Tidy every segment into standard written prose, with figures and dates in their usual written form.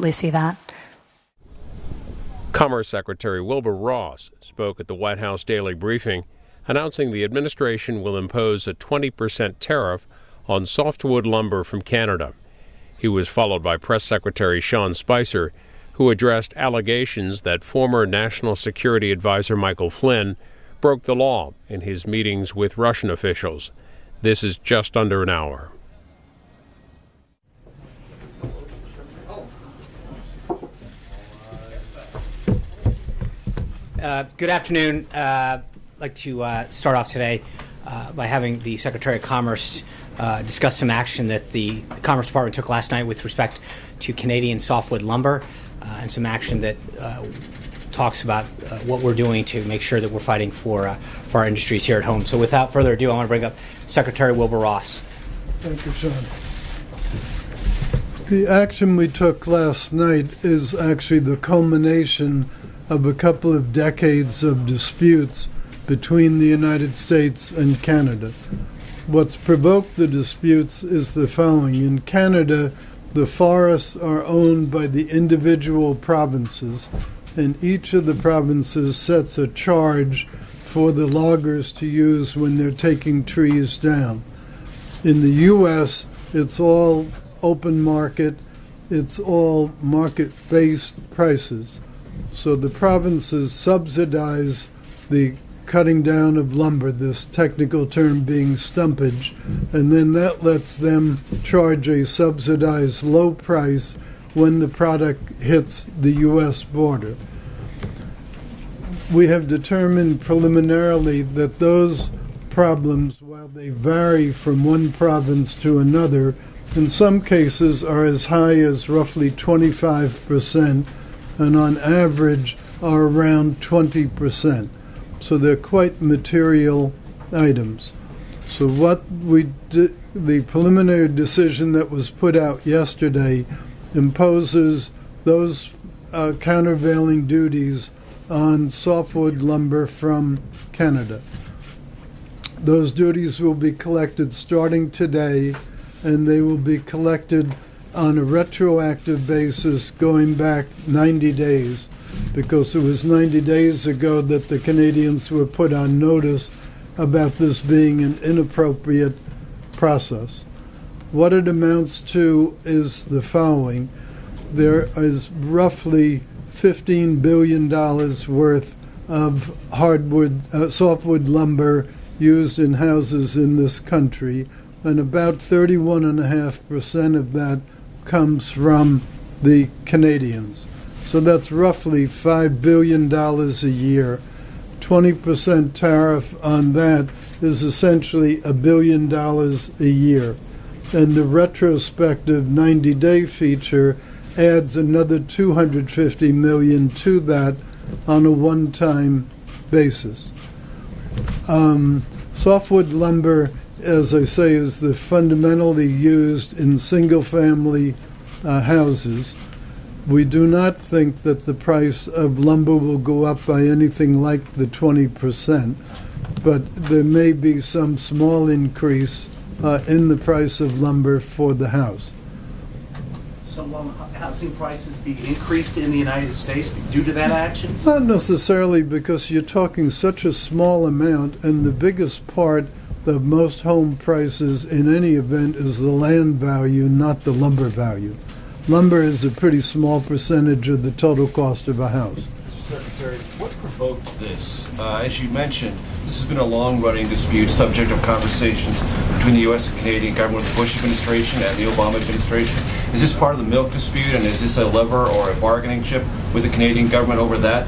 absolutely see that. Commerce Secretary Wilbur Ross spoke at the White House daily briefing, announcing the administration will impose a 20% tariff on softwood lumber from Canada. He was followed by Press Secretary Sean Spicer, who addressed allegations that former National Security Advisor Michael Flynn broke the law in his meetings with Russian officials. This is just under an hour. Good afternoon. I'd like to start off today by having the Secretary of Commerce discuss some action that the Commerce Department took last night with respect to Canadian softwood lumber and some action that talks about what we're doing to make sure that we're fighting for our industries here at home. So without further ado, I want to bring up Secretary Wilbur Ross. Thank you, Sean. The action we took last night is actually the culmination of a couple of decades of disputes between the United States and Canada. What's provoked the disputes is the following. In Canada, the forests are owned by the individual provinces, and each of the provinces sets a charge for the loggers to use when they're taking trees down. In the U.S., it's all open market, it's all market-based prices. So the provinces subsidize the cutting down of lumber, this technical term being stumpage, and then that lets them charge a subsidized low price when the product hits the U.S. border. We have determined preliminarily that those problems, while they vary from one province to another, in some cases are as high as roughly 25%, and on average are around 20%. So they're quite material items. So what we did, the preliminary decision that was put out yesterday imposes those countervailing duties on softwood lumber from Canada. Those duties will be collected starting today, and they will be collected on a retroactive basis going back 90 days, because it was 90 days ago that the Canadians were put on notice about this being an inappropriate process. What it amounts to is the following. There is roughly $15 billion worth of softwood lumber used in houses in this country, and about 31.5% of that comes from the Canadians. So that's roughly $5 billion a year. 20% tariff on that is essentially $1 billion a year. And the retrospective 90-day feature adds another $250 million to that on a one-time basis. Softwood lumber, as I say, is fundamentally used in single-family houses. We do not think that the price of lumber will go up by anything like the 20%, but there may be some small increase in the price of lumber for the house. So will housing prices be increased in the United States due to that action? Not necessarily, because you're talking such a small amount, and the biggest part of most home prices in any event is the land value, not the lumber value. Lumber is a pretty small percentage of the total cost of a house. Mr. Secretary, what provoked this? As you mentioned, this has been a long-running dispute, subject of conversations between the U.S. and Canadian government, the Bush administration and the Obama administration. Is this part of the milk dispute, and is this a lever or a bargaining chip with the Canadian government over that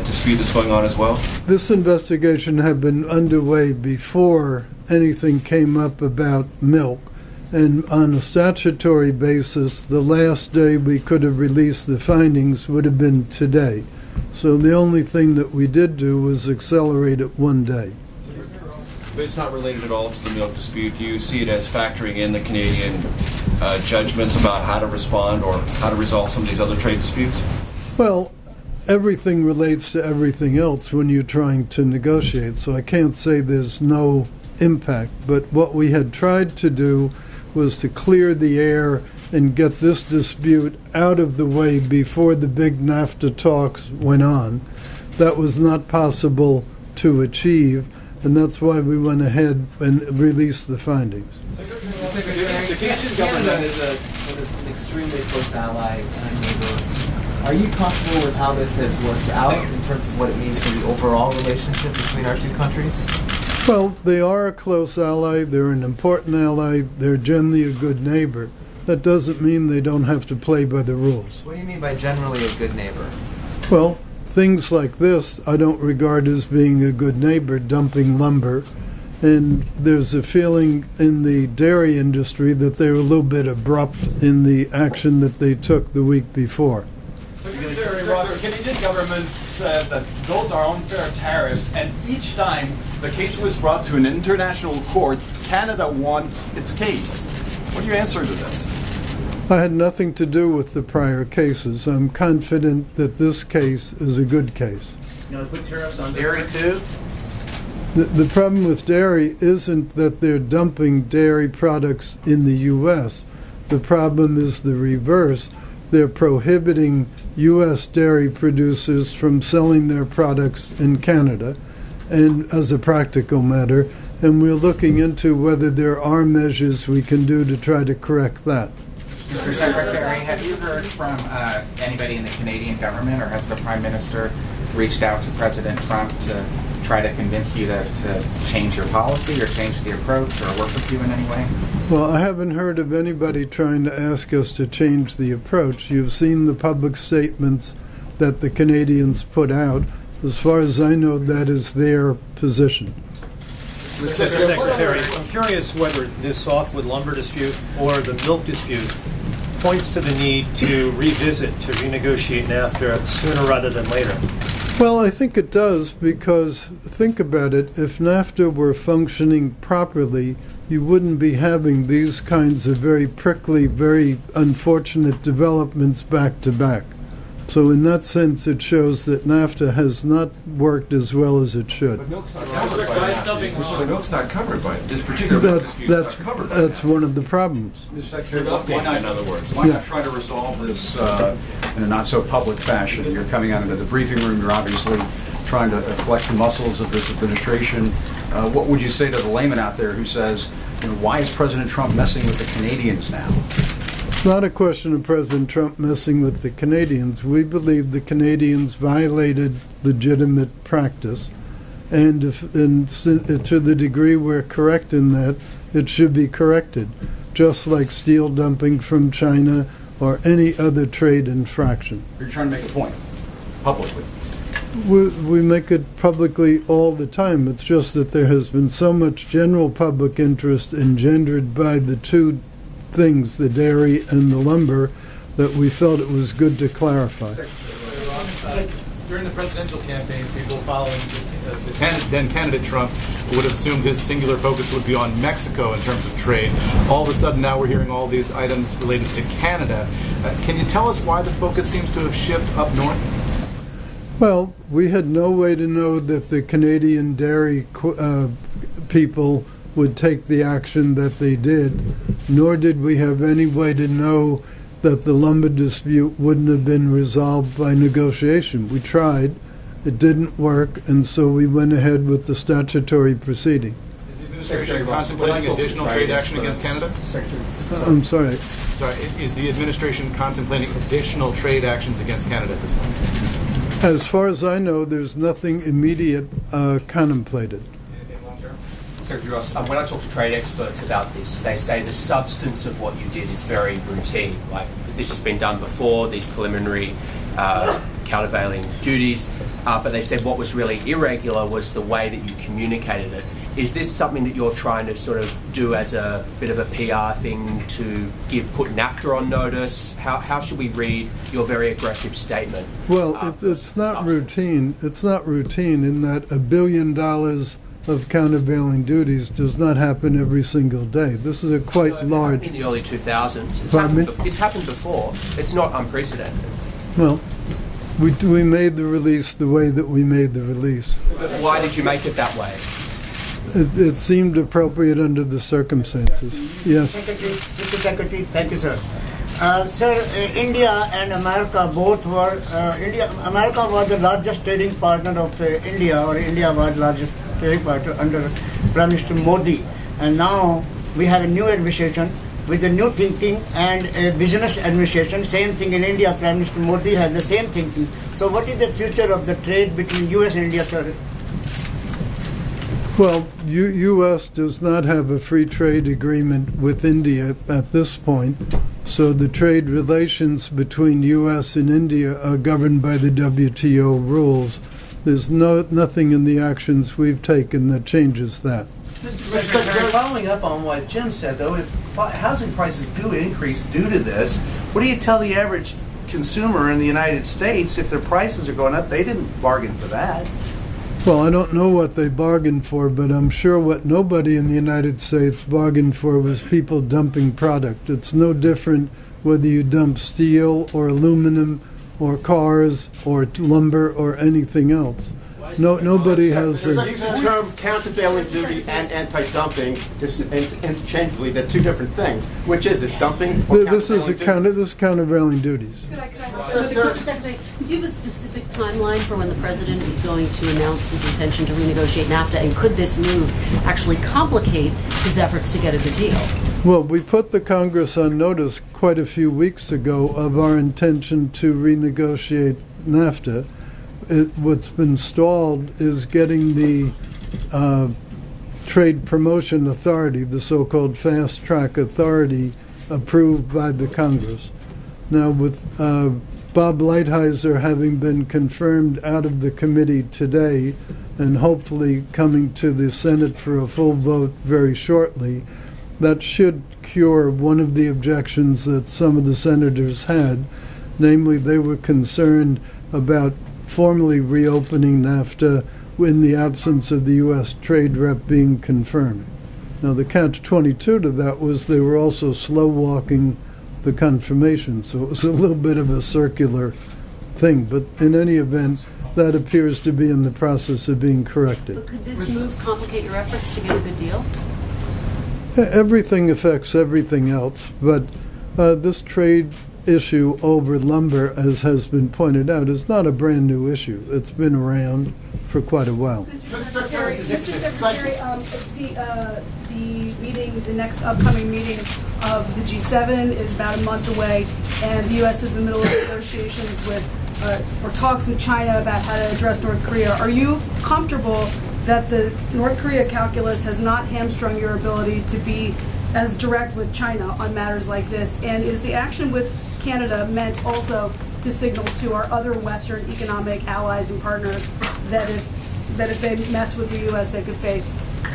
dispute that's going on as well? This investigation had been underway before anything came up about milk. And on a statutory basis, the last day we could have released the findings would have been today. So the only thing that we did do was accelerate it one day. But it's not related at all to the milk dispute. Do you see it as factoring in the Canadian judgments about how to respond or how to resolve some of these other trade disputes? Well, everything relates to everything else when you're trying to negotiate, so I can't say there's no impact. But what we had tried to do was to clear the air and get this dispute out of the way before the big NAFTA talks went on. That was not possible to achieve, and that's why we went ahead and released the findings. Canada is an extremely close ally and neighbor. Are you comfortable with how this has worked out in terms of what it means for the overall relationship between our two countries? Well, they are a close ally, they're an important ally, they're generally a good neighbor. That doesn't mean they don't have to play by the rules. What do you mean by generally a good neighbor? Well, things like this I don't regard as being a good neighbor, dumping lumber. And there's a feeling in the dairy industry that they were a little bit abrupt in the action that they took the week before. Secretary Ross, the Canadian government says that those are unfair tariffs, and each time the case was brought to an international court, Canada won its case. What do you answer to this? I had nothing to do with the prior cases. I'm confident that this case is a good case. You know, put tariffs on dairy too? The problem with dairy isn't that they're dumping dairy products in the U.S. The problem is the reverse. They're prohibiting U.S. dairy producers from selling their products in Canada, and as a practical matter, and we're looking into whether there are measures we can do to try to correct that. Mr. Secretary, have you heard from anybody in the Canadian government, or has the Prime Minister reached out to President Trump to try to convince you to change your policy or change the approach or work with you in any way? Well, I haven't heard of anybody trying to ask us to change the approach. You've seen the public statements that the Canadians put out. As far as I know, that is their position. Mr. Secretary, I'm curious whether this softwood-lumber dispute or the milk dispute points to the need to revisit, to renegotiate NAFTA sooner rather than later. Well, I think it does, because think about it. If NAFTA were functioning properly, you wouldn't be having these kinds of very prickly, very unfortunate developments back to back. So in that sense, it shows that NAFTA has not worked as well as it should. But milk's not covered by NAFTA. Milk's not covered by it. This particular milk dispute is not covered by That's one of the problems. Mr. Secretary, in other words, why not try to resolve this in a not-so-public fashion? You're coming out into the briefing room, you're obviously trying to flex the muscles of this administration. What would you say to the layman out there who says, why is President Trump messing with the Canadians now? It's not a question of President Trump messing with the Canadians. We believe the Canadians violated legitimate practice, and to the degree we're correct in that, it should be corrected, just like steel dumping from China or any other trade infraction. You're trying to make a point, publicly. We make it publicly all the time. It's just that there has been so much general public interest engendered by the two things, the dairy and the lumber, that we felt it was good to clarify. During the presidential campaign, people following the then candidate Trump would have assumed his singular focus would be on Mexico in terms of trade. All of a sudden now we're hearing all these items related to Canada. Can you tell us why the focus seems to have shifted up north? Well, we had no way to know that the Canadian dairy people would take the action that they did, nor did we have any way to know that the lumber dispute wouldn't have been resolved by negotiation. We tried, it didn't work, and so we went ahead with the statutory proceeding. Is the administration contemplating additional trade action against Canada? I'm sorry. Sorry, is the administration contemplating additional trade actions against Canada at this point? As far as I know, there's nothing immediate contemplated. Secretary Ross, when I talk to trade experts about this, they say the substance of what you did is very routine. Like, this has been done before, these preliminary countervailing duties, but they said what was really irregular was the way that you communicated it. Is this something that you're trying to sort of do as a bit of a PR thing to put NAFTA on notice? How should we read your very aggressive statement? Well, it's not routine. It's not routine in that $1 billion of countervailing duties does not happen every single day. This is a quite large... In the early 2000s. It's happened before. It's not unprecedented. Well, we made the release the way that we made the release. Why did you make it that way? It seemed appropriate under the circumstances. Yes. Mr. Secretary, thank you, sir. Sir, India and America both were, America was the largest trading partner of India, or India was the largest trading partner under Prime Minister Modi. And now we have a new administration with a new thinking and a business administration. Same thing in India, Prime Minister Modi has the same thinking. So what is the future of the trade between US and India, sir? Well, U.S. does not have a free trade agreement with India at this point, so the trade relations between U.S. and India are governed by the WTO rules. There's nothing in the actions we've taken that changes that. Mr. Secretary, following up on what Jim said, though, if housing prices do increase due to this, what do you tell the average consumer in the United States if their prices are going up? They didn't bargain for that. Well, I don't know what they bargained for, but I'm sure what nobody in the United States bargained for was people dumping product. It's no different whether you dump steel or aluminum or cars or lumber or anything else. Nobody has the term countervailing duty and anti-dumping interchangeably. They're two different things. Which is it, dumping or this is countervailing duties. Mr. Secretary, do you have a specific timeline for when the President is going to announce his intention to renegotiate NAFTA, and could this move actually complicate his efforts to get a good deal? Well, we put the Congress on notice quite a few weeks ago of our intention to renegotiate NAFTA. What's been stalled is getting the Trade Promotion Authority, the so-called Fast Track Authority, approved by the Congress. Now, with Bob Lighthizer having been confirmed out of the committee today and hopefully coming to the Senate for a full vote very shortly, that should cure one of the objections that some of the senators had. Namely, they were concerned about formally reopening NAFTA in the absence of the U.S. trade rep being confirmed. Now, the catch-22 to that was they were also slow-walking the confirmation, so it was a little bit of a circular thing. But in any event, that appears to be in the process of being corrected. But could this move complicate your efforts to get a good deal? Everything affects everything else, but this trade issue over lumber, as has been pointed out, is not a brand new issue. It's been around for quite a while. Mr. Secretary, the meeting, the next upcoming meeting of the G7 is about a month away, and the U.S. is in the middle of negotiations with, or talks with China about how to address North Korea. Are you comfortable that the North Korea calculus has not hamstrung your ability to be as direct with China on matters like this? And is the action with Canada meant also to signal to our other Western economic allies and partners that if they mess with the U.S., they could face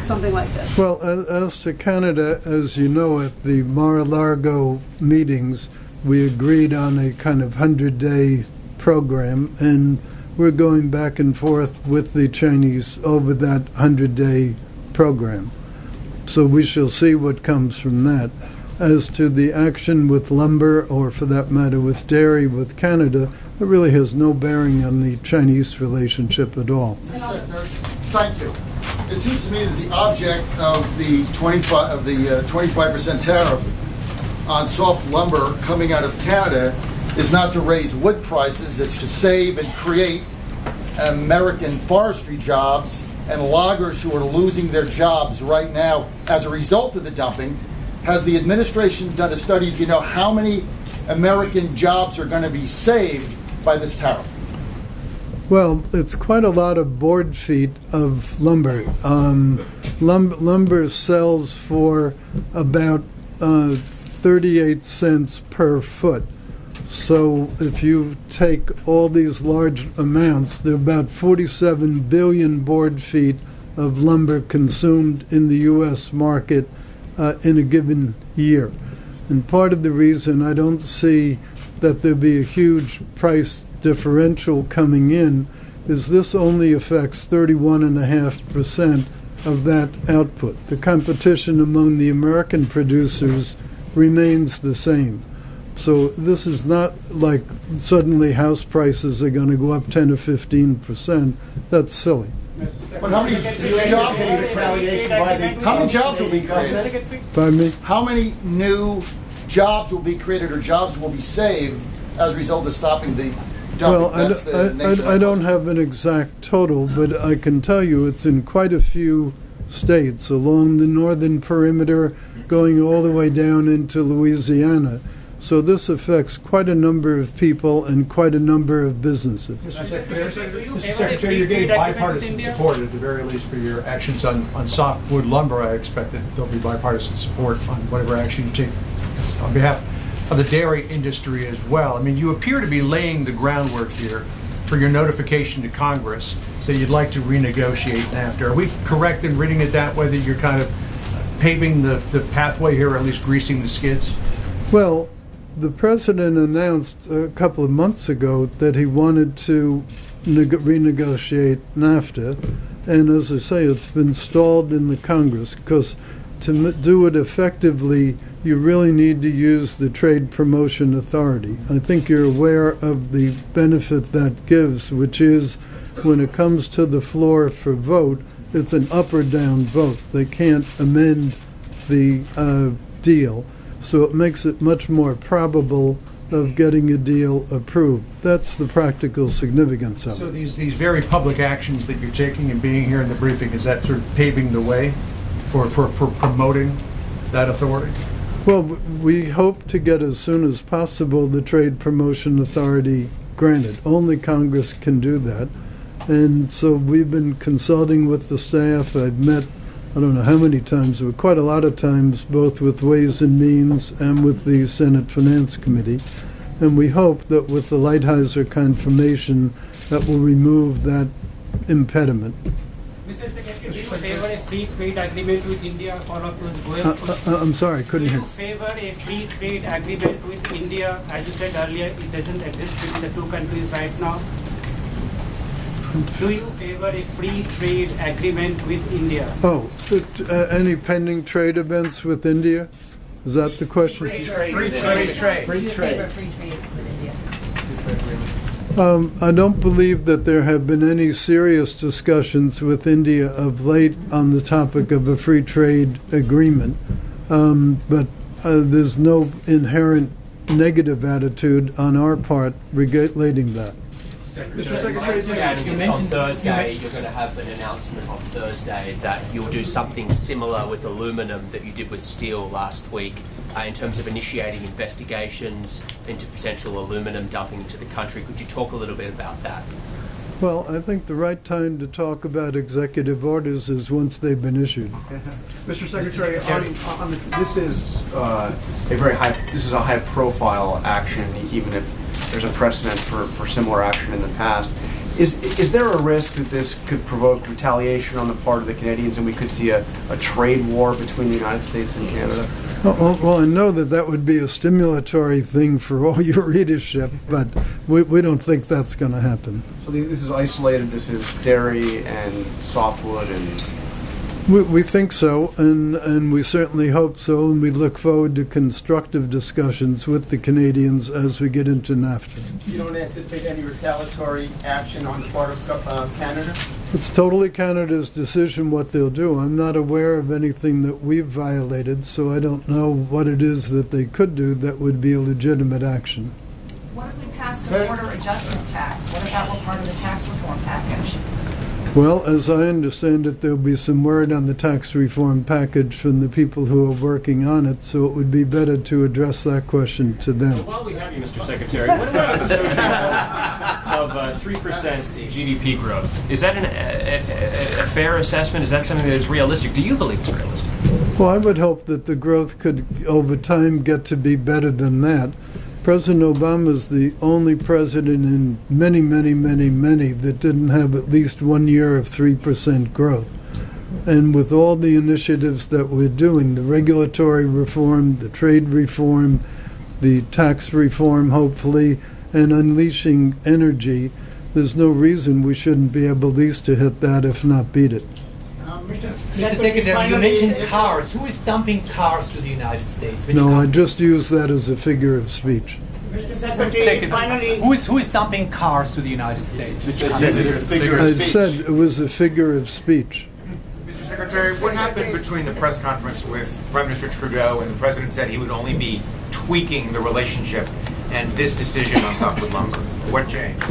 something like this? Well, as to Canada, as you know, at the Mar-a-Lago meetings, we agreed on a kind of 100-day program, and we're going back and forth with the Chinese over that 100-day program. So we shall see what comes from that. As to the action with lumber, or for that matter with dairy with Canada, it really has no bearing on the Chinese relationship at all. Thank you. It seems to me that the object of the 25% tariff on soft lumber coming out of Canada is not to raise wood prices, it's to save and create American forestry jobs and loggers who are losing their jobs right now as a result of the dumping. Has the administration done a study? Do you know how many American jobs are going to be saved by this tariff? Well, it's quite a lot of board feet of lumber. Lumber sells for about 38 cents per foot. So if you take all these large amounts, there are about 47 billion board feet of lumber consumed in the U.S. market in a given year. And part of the reason I don't see that there'll be a huge price differential coming in is this only affects 31.5% of that output. The competition among the American producers remains the same. So this is not like suddenly house prices are going to go up 10 or 15%. That's silly. But how many jobs will be created? Pardon me? How many new jobs will be created or jobs will be saved as a result of stopping the dumping. Well, I don't have an exact total, but I can tell you it's in quite a few states along the northern perimeter, going all the way down into Louisiana. So this affects quite a number of people and quite a number of businesses. Mr. Secretary, you're getting bipartisan support at the very least for your actions on softwood lumber. I expect that there'll be bipartisan support on whatever action you take on behalf of the dairy industry as well. I mean, you appear to be laying the groundwork here for your notification to Congress that you'd like to renegotiate NAFTA. Are we correct in reading it that way, that you're kind of paving the pathway here, or at least greasing the skids? Well, the president announced a couple of months ago that he wanted to renegotiate NAFTA, and as I say, it's been stalled in the Congress because to do it effectively, you really need to use the Trade Promotion Authority. I think you're aware of the benefit that gives, which is when it comes to the floor for vote, it's an up or down vote. They can't amend the deal. So it makes it much more probable of getting a deal approved. That's the practical significance of it. So these very public actions that you're taking and being here in the briefing, is that sort of paving the way for promoting that authority? Well, we hope to get as soon as possible the Trade Promotion Authority granted. Only Congress can do that. And so we've been consulting with the staff. I've met I don't know how many times, but quite a lot of times, both with Ways and Means and with the Senate Finance Committee. And we hope that with the Lighthizer confirmation, that will remove that impediment. Mr. Secretary, do you favor a free trade agreement with India for I'm sorry, I couldn't hear. Do you favor a free trade agreement with India? As you said earlier, it doesn't exist between the two countries right now. Do you favor a free trade agreement with India? Oh, any pending trade events with India? Is that the question? Free trade with India. I don't believe that there have been any serious discussions with India of late on the topic of a free trade agreement, but there's no inherent negative attitude on our part regulating that. Secretary, on Thursday, you're going to have an announcement on Thursday that you'll do something similar with aluminum that you did with steel last week in terms of initiating investigations into potential aluminum dumping into the country. Could you talk a little bit about that? Well, I think the right time to talk about executive orders is once they've been issued. Mr. Secretary, this is a high-profile action, even if there's a precedent for similar action in the past. Is there a risk that this could provoke retaliation on the part of the Canadians, and we could see a trade war between the United States and Canada? Well, I know that would be a stimulatory thing for all your readership, but we don't think that's going to happen. So this is isolated. This is dairy and softwood and... We think so, and we certainly hope so, and we look forward to constructive discussions with the Canadians as we get into NAFTA. You don't anticipate any retaliatory action on the part of Canada? It's totally Canada's decision what they'll do. I'm not aware of anything that we've violated, so I don't know what it is that they could do that would be a legitimate action. What if we pass the border adjustment tax? What if that were part of the tax reform package? Well, as I understand it, there'll be some word on the tax reform package from the people who are working on it, so it would be better to address that question to them. Well, while we have you, Mr. Secretary, what about the association of 3% GDP growth? Is that a fair assessment? Is that something that is realistic? Do you believe it's realistic? Well, I would hope that the growth could, over time, get to be better than that. President Obama is the only president in many that didn't have at least 1 year of 3% growth. And with all the initiatives that we're doing, the regulatory reform, the trade reform, the tax reform, hopefully, and unleashing energy, there's no reason we shouldn't be able at least to hit that, if not beat it. Mr. Secretary, you mentioned cars. Who is dumping cars to the United States? No, I just use that as a figure of speech. Mr. Secretary, finally, who is dumping cars to the United States? I said it was a figure of speech. Mr. Secretary, what happened between the press conference with Prime Minister Trudeau and the President said he would only be tweaking the relationship and this decision on softwood lumber? What changed?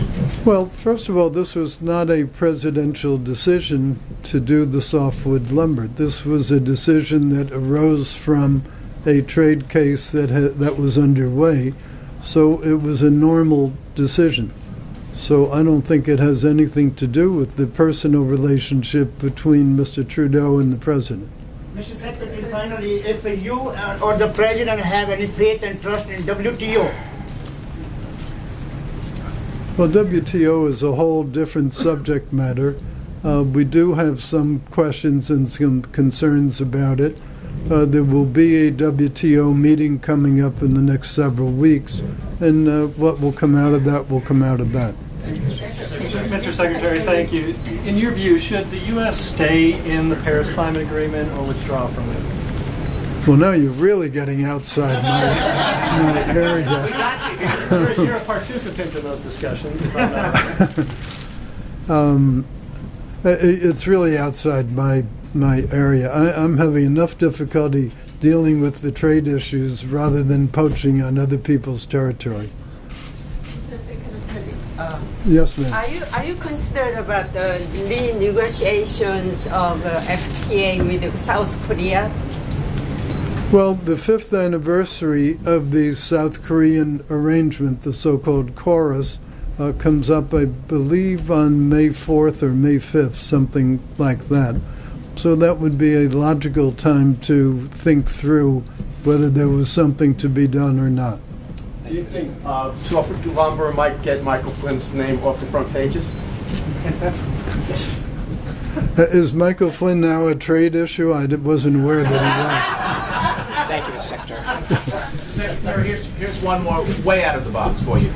Well, first of all, this was not a presidential decision to do the softwood lumber. This was a decision that arose from a trade case that was underway. So it was a normal decision. So I don't think it has anything to do with the personal relationship between Mr. Trudeau and the president. Mr. Secretary, finally, if you or the president have any faith and trust in WTO? Well, WTO is a whole different subject matter. We do have some questions and some concerns about it. There will be a WTO meeting coming up in the next several weeks, and what will come out of that will come out of that. Mr. Secretary, thank you. In your view, should the U.S. stay in the Paris Climate Agreement or withdraw from it? Well, now you're really getting outside my area. You're a participant in those discussions. It's really outside my area. I'm having enough difficulty dealing with the trade issues rather than poaching on other people's territory. Yes, ma'am. Are you concerned about the renegotiations of FTA with South Korea? Well, the 5th anniversary of the South Korean arrangement, the so-called chorus, comes up, I believe, on May 4th or May 5th, something like that. So that would be a logical time to think through whether there was something to be done or not. Do you think softwood lumber might get Michael Flynn's name off the front pages? Is Michael Flynn now a trade issue? I wasn't aware that he was. Thank you, Mr. Secretary. Secretary, here's one more way out of the box for you.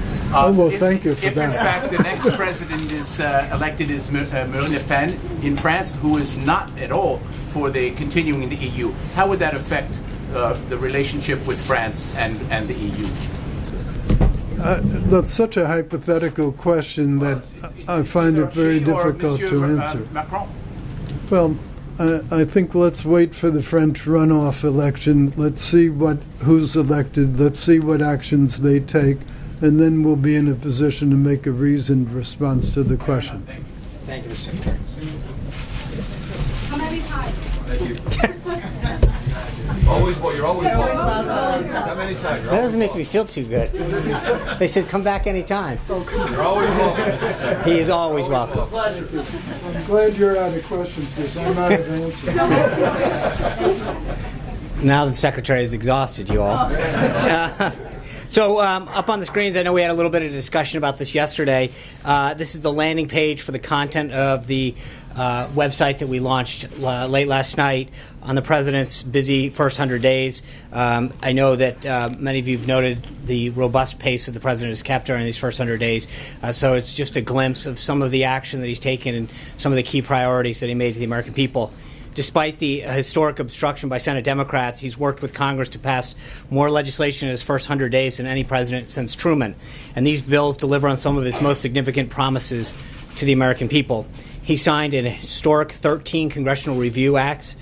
Thank you for if that. in fact the next president is elected as Marine Le Pen in France, who is not at all for the continuing in the EU, how would that affect the relationship with France and the EU? That's such a hypothetical question that I find it very difficult to answer. Macron? Well, I think let's wait for the French runoff election. Let's see who's elected. Let's see what actions they take, and then we'll be in a position to make a reasoned response to the question. Thank you, Mr. Secretary. How many times? Thank you. You're always welcome. How many times? That doesn't make me feel too good. They said come back anytime. You're always welcome. He is always welcome. I'm glad you're out of questions because I'm out of answers. Now the Secretary is exhausted, you all. So up on the screens, I know we had a little bit of discussion about this yesterday. This is the landing page for the content of the website that we launched late last night on the President's busy first 100 days. I know that many of you have noted the robust pace that the President has kept during these first 100 days. So it's just a glimpse of some of the action that he's taken and some of the key priorities that he made to the American people. Despite the historic obstruction by Senate Democrats, he's worked with Congress to pass more legislation in his first 100 days than any president since Truman. And these bills deliver on some of his most significant promises to the American people. He signed an historic 13 congressional review acts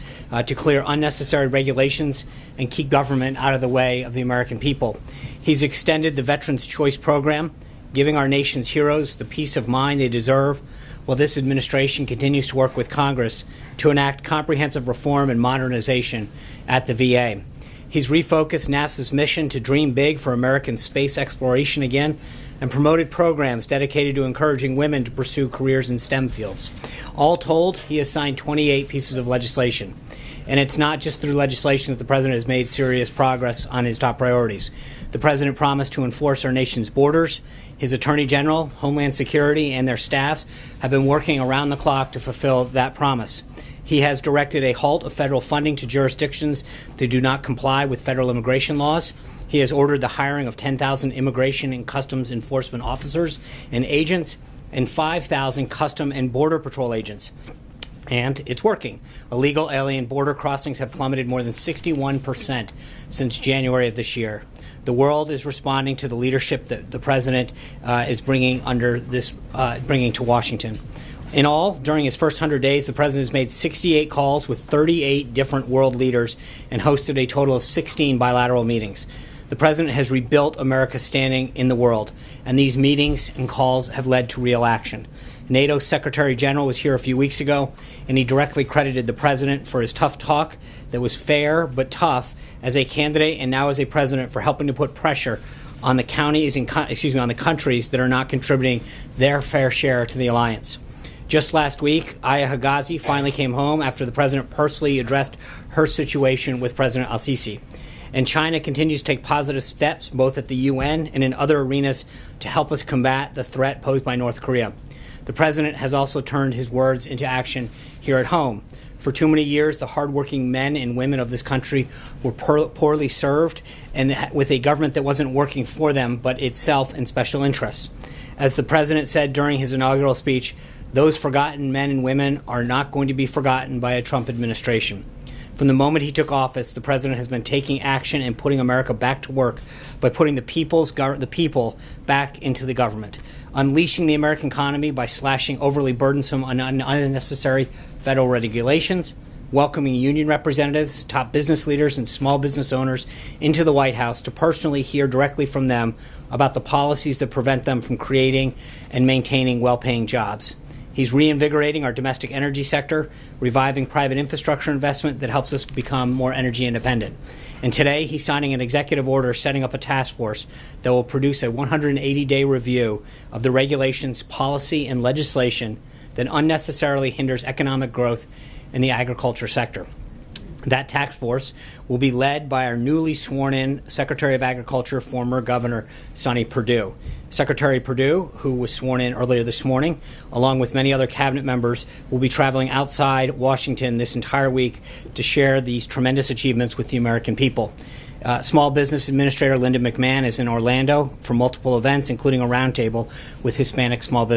to clear unnecessary regulations and keep government out of the way of the American people. He's extended the Veterans Choice Program, giving our nation's heroes the peace of mind they deserve, while this administration continues to work with Congress to enact comprehensive reform and modernization at the VA. He's refocused NASA's mission to dream big for American space exploration again and promoted programs dedicated to encouraging women to pursue careers in STEM fields. All told, he has signed 28 pieces of legislation. And it's not just through legislation that the President has made serious progress on his top priorities. The President promised to enforce our nation's borders. His Attorney General, Homeland Security, and their staffs have been working around the clock to fulfill that promise. He has directed a halt of federal funding to jurisdictions that do not comply with federal immigration laws. He has ordered the hiring of 10,000 immigration and customs enforcement officers and agents and 5,000 Custom and Border Patrol agents. And it's working. Illegal alien border crossings have plummeted more than 61% since January of this year. The world is responding to the leadership that the President is bringing to Washington. In all, during his first 100 days, the President has made 68 calls with 38 different world leaders and hosted a total of 16 bilateral meetings. The President has rebuilt America's standing in the world, and these meetings and calls have led to real action. NATO's Secretary General was here a few weeks ago, and he directly credited the President for his tough talk that was fair but tough as a candidate and now as a President for helping to put pressure on the counties and on the countries that are not contributing their fair share to the alliance. Just last week, Aya Higazi finally came home after the President personally addressed her situation with President al-Sisi. And China continues to take positive steps both at the UN and in other arenas to help us combat the threat posed by North Korea. The President has also turned his words into action here at home. For too many years, the hardworking men and women of this country were poorly served and with a government that wasn't working for them but itself in special interests. As the President said during his inaugural speech, those forgotten men and women are not going to be forgotten by a Trump administration. From the moment he took office, the President has been taking action and putting America back to work by putting the people back into the government, unleashing the American economy by slashing overly burdensome and unnecessary federal regulations, welcoming union representatives, top business leaders, and small business owners into the White House to personally hear directly from them about the policies that prevent them from creating and maintaining well-paying jobs. He's reinvigorating our domestic energy sector, reviving private infrastructure investment that helps us become more energy independent. And today, he's signing an executive order setting up a task force that will produce a 180-day review of the regulations, policy, and legislation that unnecessarily hinders economic growth in the agriculture sector. That task force will be led by our newly sworn-in Secretary of Agriculture, former Governor Sonny Perdue. Secretary Perdue, who was sworn in earlier this morning, along with many other cabinet members, will be traveling outside Washington this entire week to share these tremendous achievements with the American people. Small Business Administrator Linda McMahon is in Orlando for multiple events, including a roundtable with Hispanic small business.